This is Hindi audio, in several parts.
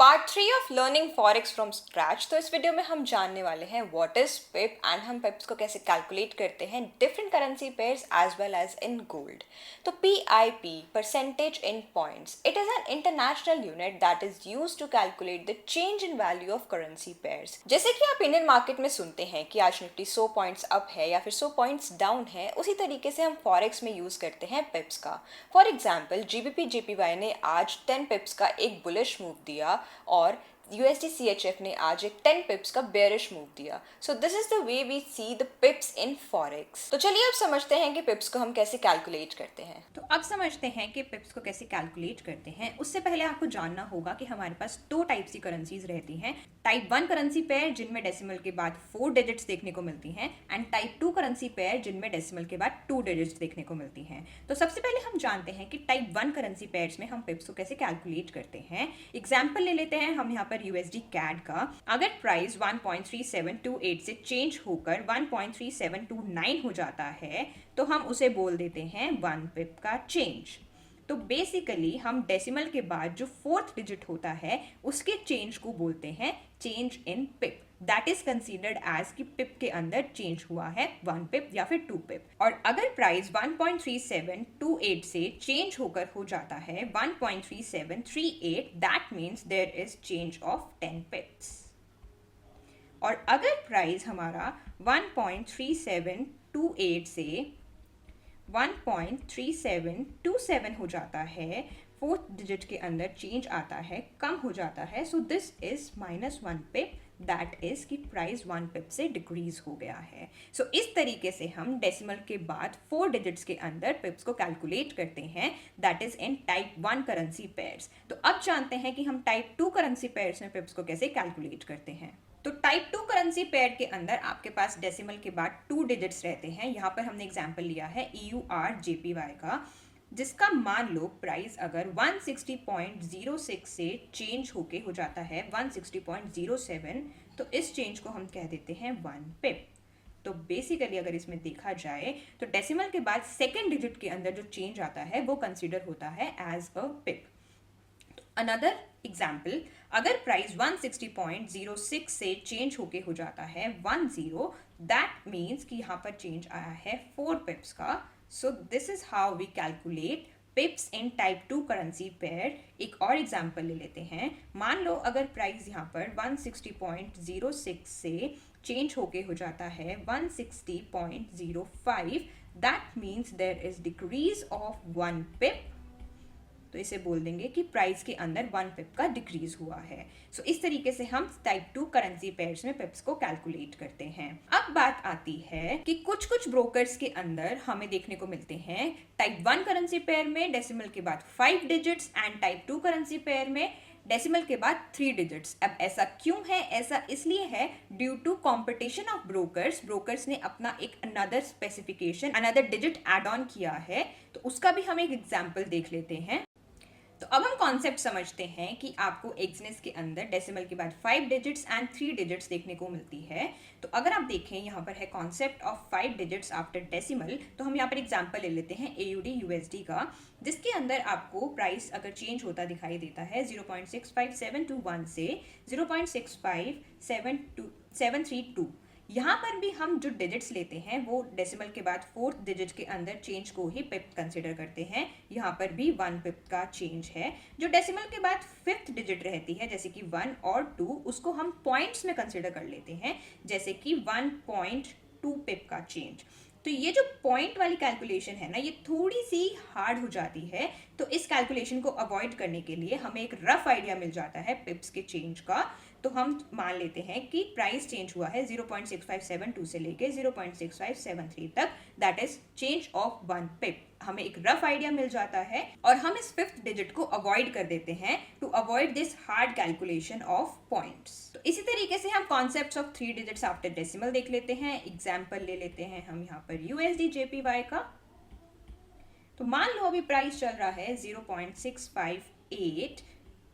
Part 3 of learning forex from scratch. तो इस वीडियो में हम जानने वाले हैं व्हाट इज पिप एंड हम पिप्स को कैसे कैलकुलेट करते हैं different currency pairs as well as in gold. तो PIP, percentage in points, it is an international unit that is used to calculate the change in value of currency pairs. जैसे कि आप इंडियन मार्केट में सुनते हैं कि आज निफ्टी 100 पॉइंट्स अप है या फिर 100 पॉइंट्स डाउन है, उसी तरीके से हम फॉरेक्स में यूज करते हैं पिप्स का। फॉर एग्जाम्पल GBP JPY ने आज 10 पिप्स का एक बुलिश मूव दिया और USD CHF ने आज एक 10 पिप्स का बेयरिश मूव दिया। So this is the way we see the pips in forex. तो चलिए अब समझते हैं कि पिप्स को हम कैसे कैलकुलेट करते हैं। तो अब समझते हैं कि पिप्स को कैसे कैलकुलेट करते हैं। उससे पहले आपको जानना होगा कि हमारे पास दो टाइप्स की करेंसीज रहती हैं। टाइप 1 करेंसी पेयर जिनमें डेसिमल के बाद 4 डिजिट्स देखने को मिलती हैं एंड टाइप 2 करेंसी पेयर जिनमें डेसिमल के बाद 2 डिजिट्स देखने को मिलती हैं। तो सबसे पहले हम जानते हैं कि टाइप 1 करेंसी पेयर्स में हम पिप्स को कैसे कैलकुलेट करते हैं। एग्जाम्पल ले लेते हैं हम यहाँ पर USD CAD का। अगर प्राइस 1.3728 से चेंज होकर 1.3729 हो जाता है तो हम उसे बोल देते हैं 1 पिप का चेंज। तो बेसिकली हम डेसिमल के बाद जो 4th डिजिट होता है उसके चेंज को बोलते हैं change in pip. That is considered as कि पिप के अंदर चेंज हुआ है 1 पिप या फिर 2 पिप। और अगर प्राइस 1.3728 से चेंज होकर हो जाता है 1.3738, that means there is change of 10 pips. और अगर प्राइस हमारा 1.3728 से 1.3727 हो जाता है, 4th डिजिट के अंदर चेंज आता है, कम हो जाता है, सो this is -1 pip. That is कि प्राइस 1 पिप से डिक्रीज हो गया है। सो इस तरीके से हम डेसिमल के बाद 4 डिजिट्स के अंदर पिप्स को कैलकुलेट करते हैं। That is in type 1 currency pairs. तो अब जानते हैं कि हम टाइप 2 करेंसी पेयर्स में पिप्स को कैसे कैलकुलेट करते हैं। तो टाइप 2 करेंसी पेयर के अंदर आपके पास डेसिमल के बाद 2 डिजिट्स रहते हैं। यहाँ पर हमने एग्जांपल लिया है EUR JPY का, जिसका मान लो प्राइस अगर 160.06 से चेंज होके हो जाता है 160.07, तो इस चेंज को हम कह देते हैं 1 पिप। तो बेसिकली अगर इसमें देखा जाए तो डेसिमल के बाद 2nd डिजिट के अंदर जो चेंज आता है वो कंसिडर होता है as a pip. Another example, अगर प्राइस 160.06 से चेंज होके हो जाता है 10, दैट मीन्स कि यहाँ पर चेंज आया है 4 पिप्स का। So this is how we calculate pips in type 2 currency pair. एक और एग्जाम्पल ले लेते हैं। मान लो अगर प्राइस यहाँ पर 160.06 से चेंज होके हो जाता है 160.05, that means there is decrease of 1 pip. तो इसे बोल देंगे कि प्राइस के अंदर 1 पिप का डिक्रीज हुआ है। सो इस तरीके से हम टाइप 2 करेंसी पेयर्स में पिप्स को कैलकुलेट करते हैं। अब बात आती है कि कुछ ब्रोकर्स के अंदर हमें देखने को मिलते हैं टाइप 1 करेंसी पेयर में डेसिमल के बाद 5 digits and type 2 currency pair में डेसिमल के बाद 3 डिजिट्स। अब ऐसा क्यों है? ऐसा इसलिए है due to competition of brokers ने अपना एक another specification, another digit add on किया है। तो उसका भी हम एक एग्जाम्पल देख लेते हैं। तो अब हम कॉन्सेप्ट समझते हैं कि आपको एक्सनेस के अंदर डेसिमल के बाद 5 डिजिट्स एंड 3 डिजिट्स देखने को मिलती है। तो अगर आप देखें यहाँ पर है concept of 5 digits after decimal, तो हम यहाँ पर एग्जांपल ले लेते हैं AUD USD का, जिसके अंदर आपको प्राइस अगर चेंज होता दिखाई देता है 0.65721 से 0.65732। यहाँ पर भी हम जो डिजिट्स लेते हैं वो डेसिमल के बाद 4th डिजिट के अंदर चेंज को ही पिप कंसिडर करते हैं। यहाँ पर भी 1 पिप का चेंज है। जो डेसिमल के बाद 5th डिजिट रहती है जैसे कि 1 और 2, उसको हम पॉइंट्स में कंसिडर कर लेते हैं, जैसे कि 1.2 पिप का चेंज। तो ये जो पॉइंट वाली कैलकुलेशन है ना, ये थोड़ी सी हार्ड हो जाती है। तो इस कैलकुलेशन को अवॉइड करने के लिए हमें एक रफ आइडिया मिल जाता है पिप्स के चेंज का। तो हम मान लेते हैं कि प्राइस चेंज हुआ है 0.6572 से लेके 0.6573 तक, दैट इज चेंज ऑफ 1 पिप। हमें एक रफ आइडिया मिल जाता है और हम इस 5th डिजिट को अवॉइड कर देते हैं to avoid this hard calculation of points. तो इसी तरीके से हम concepts of 3 digits after decimal देख लेते हैं। एग्जाम्पल ले लेते हैं हम यहाँ पर USD JPY का। तो मान लो अभी प्राइस चल रहा है 0.658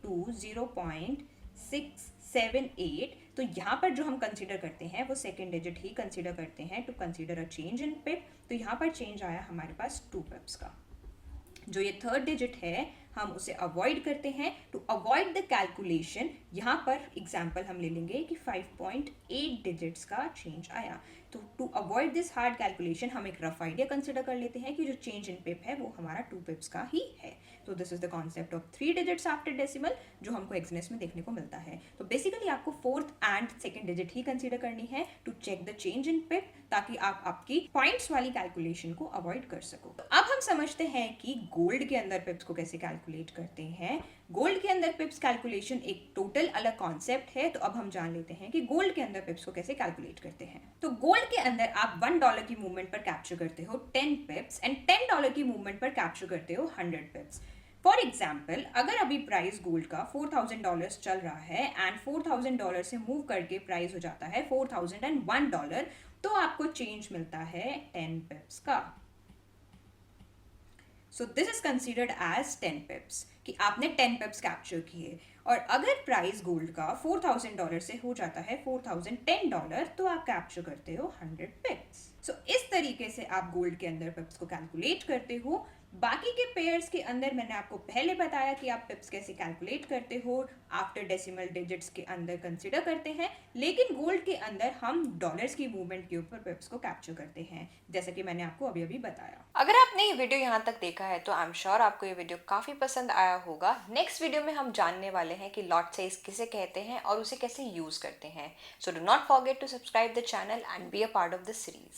टू 0.678। तो यहाँ पर जो हम कंसीडर करते हैं वो 2nd डिजिट ही कंसीडर करते हैं to consider a change in pip. तो यहाँ पर चेंज आया हमारे पास 2 पिप्स का। जो ये थर्ड डिजिट है हम उसे अवॉइड करते हैं। टू अवॉइड द कैलकुलेशन यहाँ पर एग्जाम्पल हम ले लेंगे कि 5.8 डिजिट्स का चेंज आया। तो to avoid this hard calculation हम एक रफ आइडिया कंसिडर कर लेते हैं कि जो चेंज इन पिप है वो हमारा 2 पिप्स का ही है। तो this is the concept of 3 digits after decimal जो हमको एक्सनेस में देखने को मिलता है। तो बेसिकली आपको फोर्थ एंड सेकेंड डिजिट ही कंसिडर करनी है to check the change in pip, ताकि आप आपकी पॉइंट्स वाली कैलकुलेशन को अवॉइड कर सको। तो अब हम समझते हैं कि गोल्ड के अंदर पिप्स को कैसे कैलकुलेट करते हैं। गोल्ड के अंदर पिप्स कैलकुलेशन एक टोटल अलग कॉन्सेप्ट है। तो अब हम जान लेते हैं कि गोल्ड के अंदर पिप्स को कैसे कैलकुलेट करते हैं। तो गोल्ड के अंदर आप $1 की मूवमेंट पर कैप्चर करते हो 10 पिप्स एंड $10 की मूवमेंट पर कैप्चर करते हो 100 पिप्स। फॉर एग्जाम्पल, अगर अभी प्राइस गोल्ड का $4,000 चल रहा है एंड $4,000 से मूव करके प्राइस हो जाता है $4,001, तो आपको चेंज मिलता है 10 पिप्स का। So this is considered as 10 pips कि आपने 10 पिप्स कैप्चर किए। और अगर प्राइस गोल्ड का $4,000 से हो जाता है $4,010, तो आप कैप्चर करते हो 100 पिप्स। सो इस तरीके से आप गोल्ड के अंदर पिप्स को कैलकुलेट करते हो। बाकी के पेयर्स के अंदर मैंने आपको पहले बताया कि आप पिप्स कैसे कैलकुलेट करते हो, आफ्टर डेसिमल डिजिट्स के अंदर कंसिडर करते हैं, लेकिन गोल्ड के अंदर हम डॉलर्स की मूवमेंट के ऊपर पिप्स को कैप्चर करते हैं, जैसा कि मैंने आपको अभी अभी बताया। अगर आपने ये वीडियो यहाँ तक देखा है तो आई एम श्योर आपको ये वीडियो काफ़ी पसंद आया होगा। नेक्स्ट वीडियो में हम जानने वाले हैं कि लॉट साइज किसे कहते हैं और उसे कैसे यूज़ करते हैं। So do not forget to subscribe the channel and be a part of the series.